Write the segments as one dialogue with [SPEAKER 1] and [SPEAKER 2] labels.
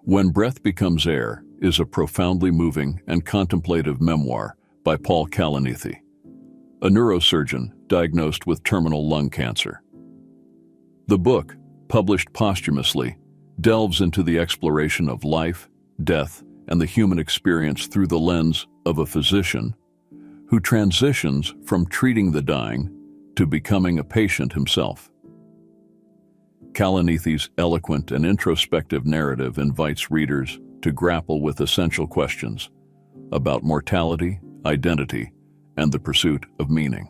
[SPEAKER 1] When Breath Becomes Air is a profoundly moving and contemplative memoir by Paul Kalanithi, a neurosurgeon diagnosed with terminal lung cancer. The book, published posthumously, delves into the exploration of life, death, and the human experience through the lens of a physician who transitions from treating the dying to becoming a patient himself. Kalanithi's eloquent and introspective narrative invites readers to grapple with essential questions about mortality, identity, and the pursuit of meaning.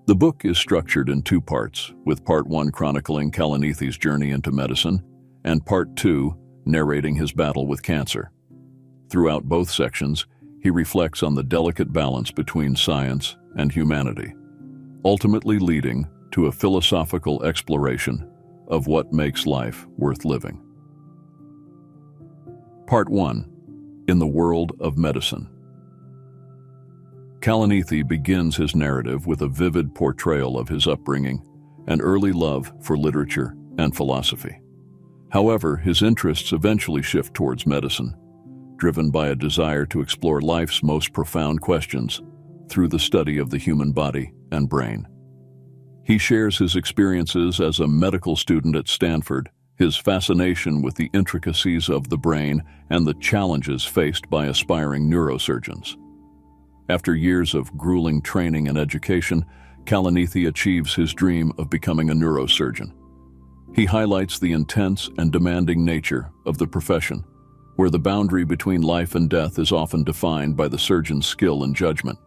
[SPEAKER 1] The book is structured in two parts, with Part 1 chronicling Kalanithi's journey into medicine and Part 2 narrating his battle with cancer. Throughout both sections, he reflects on the delicate balance between science and humanity, ultimately leading to a philosophical exploration of what makes life worth living. Part 1. In the World of Medicine. Kalanithi begins his narrative with a vivid portrayal of his upbringing and early love for literature and philosophy. However, his interests eventually shift towards medicine, driven by a desire to explore life's most profound questions through the study of the human body and brain. He shares his experiences as a medical student at Stanford, his fascination with the intricacies of the brain, and the challenges faced by aspiring neurosurgeons. After years of grueling training and education, Kalanithi achieves his dream of becoming a neurosurgeon. He highlights the intense and demanding nature of the profession, where the boundary between life and death is often defined by the surgeon's skill and judgment.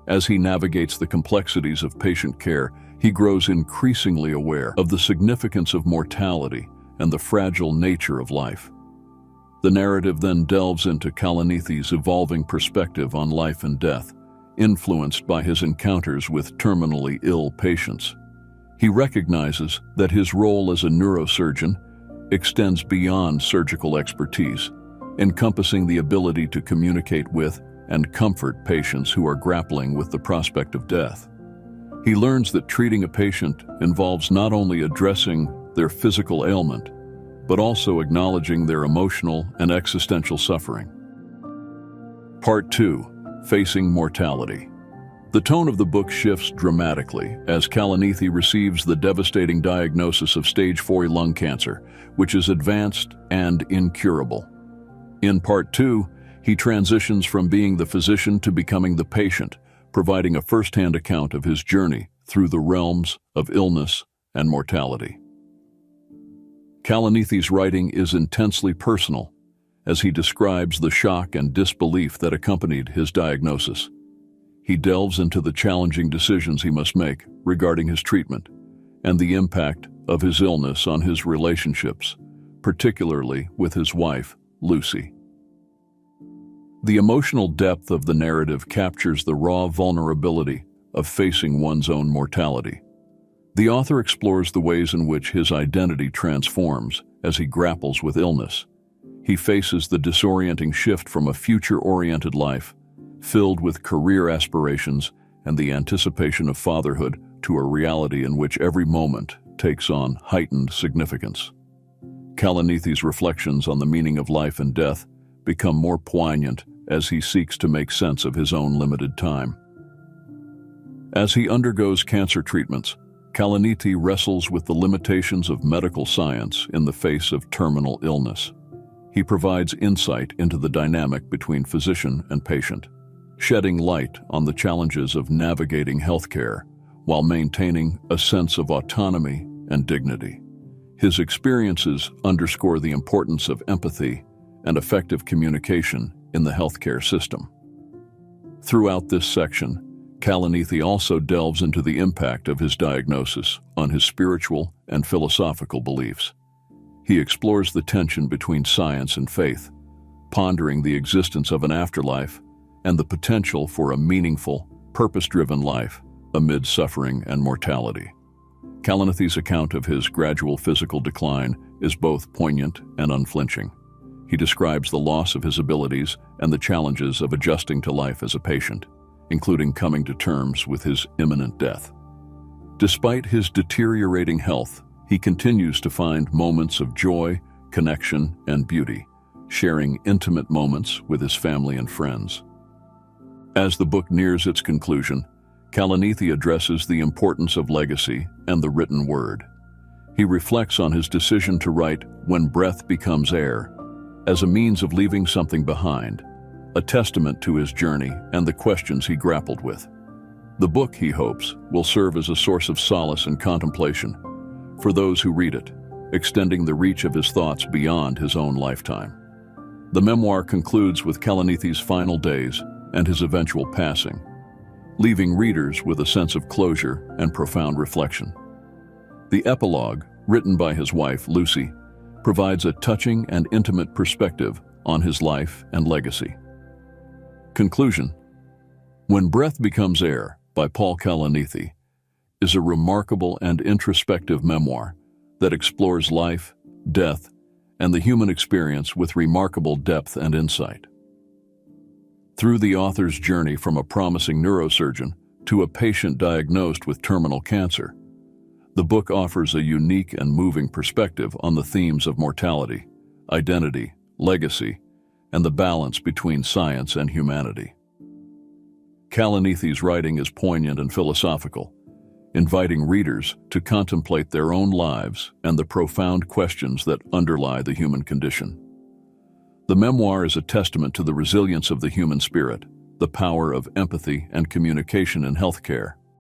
[SPEAKER 1] As he navigates the complexities of patient care, he grows increasingly aware of the significance of mortality and the fragile nature of life. The narrative then delves into Kalanithi's evolving perspective on life and death, influenced by his encounters with terminally ill patients. He recognizes that his role as a neurosurgeon extends beyond surgical expertise, encompassing the ability to communicate with and comfort patients who are grappling with the prospect of death. He learns that treating a patient involves not only addressing their physical ailment, but also acknowledging their emotional and existential suffering. Part 2. Facing Mortality. The tone of the book shifts dramatically as Kalanithi receives the devastating diagnosis of stage 4 lung cancer, which is advanced and incurable. In Part 2, he transitions from being the physician to becoming the patient, providing a first-hand account of his journey through the realms of illness and mortality. Kalanithi's writing is intensely personal, as he describes the shock and disbelief that accompanied his diagnosis. He delves into the challenging decisions he must make regarding his treatment and the impact of his illness on his relationships, particularly with his wife, Lucy. The emotional depth of the narrative captures the raw vulnerability of facing one's own mortality. The author explores the ways in which his identity transforms as he grapples with illness. He faces the disorienting shift from a future-oriented life, filled with career aspirations and the anticipation of fatherhood, to a reality in which every moment takes on heightened significance. Kalanithi's reflections on the meaning of life and death become more poignant as he seeks to make sense of his own limited time. As he undergoes cancer treatments, Kalanithi wrestles with the limitations of medical science in the face of terminal illness. He provides insight into the dynamic between physician and patient, shedding light on the challenges of navigating healthcare while maintaining a sense of autonomy and dignity. His experiences underscore the importance of empathy and effective communication in the healthcare system. Throughout this section, Kalanithi also delves into the impact of his diagnosis on his spiritual and philosophical beliefs. He explores the tension between science and faith, pondering the existence of an afterlife and the potential for a meaningful, purpose-driven life amid suffering and mortality. Kalanithi's account of his gradual physical decline is both poignant and unflinching. He describes the loss of his abilities and the challenges of adjusting to life as a patient, including coming to terms with his imminent death. Despite his deteriorating health, he continues to find moments of joy, connection, and beauty, sharing intimate moments with his family and friends. As the book nears its conclusion, Kalanithi addresses the importance of legacy and the written word. He reflects on his decision to write When Breath Becomes Air as a means of leaving something behind, a testament to his journey and the questions he grappled with. The book, he hopes, will serve as a source of solace and contemplation for those who read it, extending the reach of his thoughts beyond his own lifetime. The memoir concludes with Kalanithi's final days and his eventual passing, leaving readers with a sense of closure and profound reflection. The epilogue, written by his wife, Lucy, provides a touching and intimate perspective on his life and legacy. Conclusion: When Breath Becomes Air by Paul Kalanithi is a remarkable and introspective memoir that explores life, death, and the human experience with remarkable depth and insight. Through the author's journey from a promising neurosurgeon to a patient diagnosed with terminal cancer, the book offers a unique and moving perspective on the themes of mortality, identity, legacy, and the balance between science and humanity. Kalanithi's writing is poignant and philosophical, inviting readers to contemplate their own lives and the profound questions that underlie the human condition. The memoir is a testament to the resilience of the human spirit, the power of empathy and communication in healthcare,